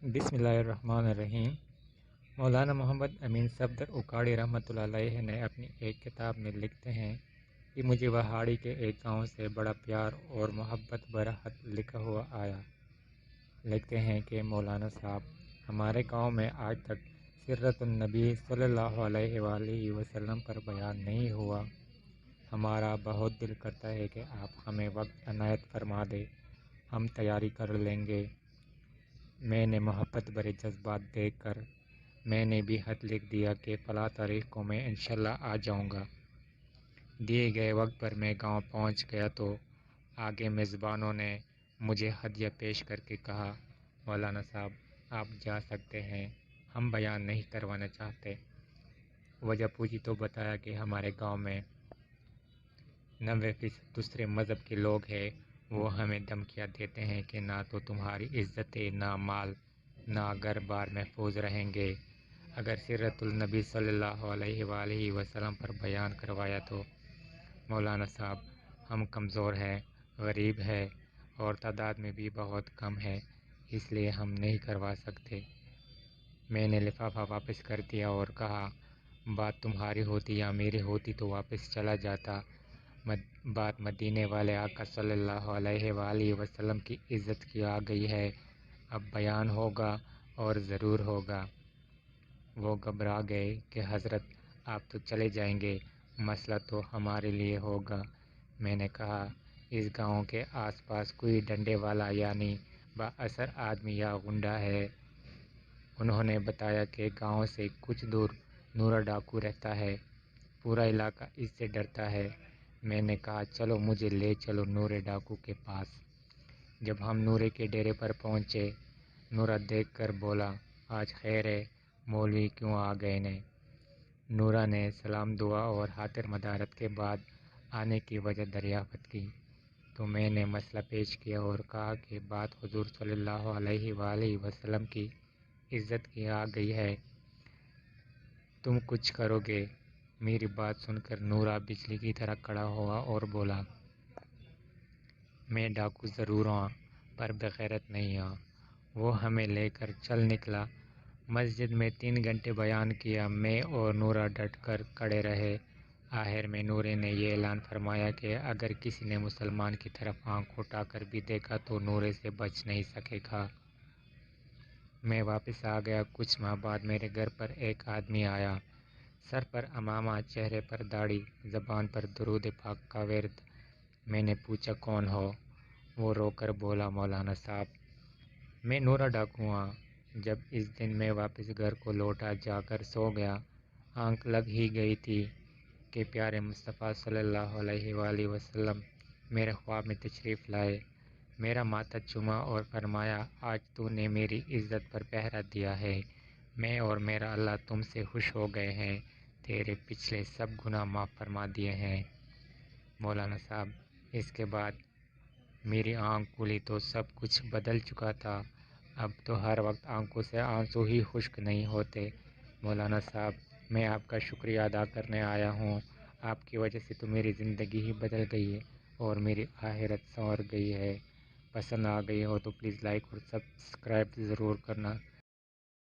بسم اللہ الرحمن الرحیم۔ مولانا محمد امین صفدر اکاڑی رحمۃ اللہ علیہ نے اپنی ایک کتاب میں لکھتے ہیں کہ مجھے وہاڑی کے ایک گاؤں سے بڑا پیار اور محبت بھرا خط لکھا ہوا آیا۔ لکھتے ہیں کہ مولانا صاحب، ہمارے گاؤں میں آج تک سیرت النبی صلی اللہ علیہ وآلہ وسلم پر بیان نہیں ہوا۔ ہمارا بہت دل کرتا ہے کہ آپ ہمیں وقت عنایت فرما دیں، ہم تیاری کر لیں گے۔ میں نے محبت بھرے جذبات دیکھ کر میں نے بھی خط لکھ دیا کہ فلاں تاریخ کو میں انشاءاللہ آ جاؤں گا۔ دیے گئے وقت پر میں گاؤں پہنچ گیا تو آگے میزبانوں نے مجھے ہدیہ پیش کر کے کہا، مولانا صاحب آپ جا سکتے ہیں، ہم بیان نہیں کروانا چاہتے۔ وجہ پوچھی تو بتایا کہ ہمارے گاؤں میں 90% دوسرے مذہب کے لوگ ہیں، وہ ہمیں دھمکیاں دیتے ہیں کہ نہ تو تمہاری عزتیں، نہ مال، نہ گھر بار محفوظ رہیں گے۔ اگر سیرت النبی صلی اللہ علیہ وآلہ وسلم پر بیان کروایا تو مولانا صاحب ہم کمزور ہیں، غریب ہیں اور تعداد میں بھی بہت کم ہے، اس لیے ہم نہیں کروا سکتے۔ میں نے لفافہ واپس کر دیا اور کہا، بات تمہاری ہوتی یا میری ہوتی تو واپس چلا جاتا، بات مدینے والے آقا صلی اللہ علیہ وآلہ وسلم کی عزت کی آ گئی ہے، اب بیان ہوگا اور ضرور ہوگا۔ وہ گھبرا گئے کہ حضرت آپ تو چلے جائیں گے، مسئلہ تو ہمارے لیے ہوگا۔ میں نے کہا، اس گاؤں کے آس پاس کوئی ڈنڈے والا یعنی با اثر آدمی یا غنڈہ ہے؟ انہوں نے بتایا کہ گاؤں سے کچھ دور نورا ڈاکو رہتا ہے، پورا علاقہ اس سے ڈرتا ہے۔ میں نے کہا، چلو مجھے لے چلو نورے ڈاکو کے پاس۔ جب ہم نورے کے ڈیرے پر پہنچے، نورا دیکھ کر بولا، آج خیر ہے، مولوی کیوں آ گئے نے؟ نورا نے سلام دعا اور خاطر مدارت کے بعد آنے کی وجہ دریافت کی تو میں نے مسئلہ پیش کیا اور کہا کہ بات حضور صلی اللہ علیہ وآلہ وسلم کی عزت کی آ گئی ہے، تم کچھ کرو گے؟ میری بات سن کر نورا بجلی کی طرح کھڑا ہوا اور بولا، میں ڈاکو ضرور ہوں پر بغیرت نہیں ہوں۔ وہ ہمیں لے کر چل نکلا۔ مسجد میں 3 گھنٹے بیان کیا، میں اور نورا ڈٹ کر کھڑے رہے۔ آخر میں نورے نے یہ اعلان فرمایا کہ اگر کسی نے مسلمان کی طرف آنکھ اٹھا کر بھی دیکھا تو نورے سے بچ نہیں سکے گا۔ میں واپس آ گیا۔ کچھ ماہ بعد میرے گھر پر ایک آدمی آیا، سر پر عمامہ، چہرے پر داڑھی، زبان پر درود پاک کا ورد۔ میں نے پوچھا، کون ہو؟ وہ رو کر بولا، مولانا صاحب میں نورا ڈاکو ہوں۔ جب اس دن میں واپس گھر کو لوٹا، جا کر سو گیا، آنکھ لگ ہی گئی تھی کہ پیارے مصطفیٰ صلی اللہ علیہ وآلہ وسلم میرے خواب میں تشریف لائے، میرا ماتھا چوما اور فرمایا، آج تو نے میری عزت پر پہرا دیا ہے، میں اور میرا اللہ تم سے خوش ہو گئے ہیں، تیرے پچھلے سب گناہ معاف فرما دیے ہیں۔ مولانا صاحب اس کے بعد میری آنکھ کھلی تو سب کچھ بدل چکا تھا، اب تو ہر وقت آنکھوں سے آنسو ہی خشک نہیں ہوتے۔ مولانا صاحب میں آپ کا شکریہ ادا کرنے آیا ہوں، آپ کی وجہ سے تو میری زندگی ہی بدل گئی ہے اور میری آخرت سنور گئی ہے۔ پسند آ گئی ہو تو پلیز لائک اور سبسکرائب ضرور کرنا۔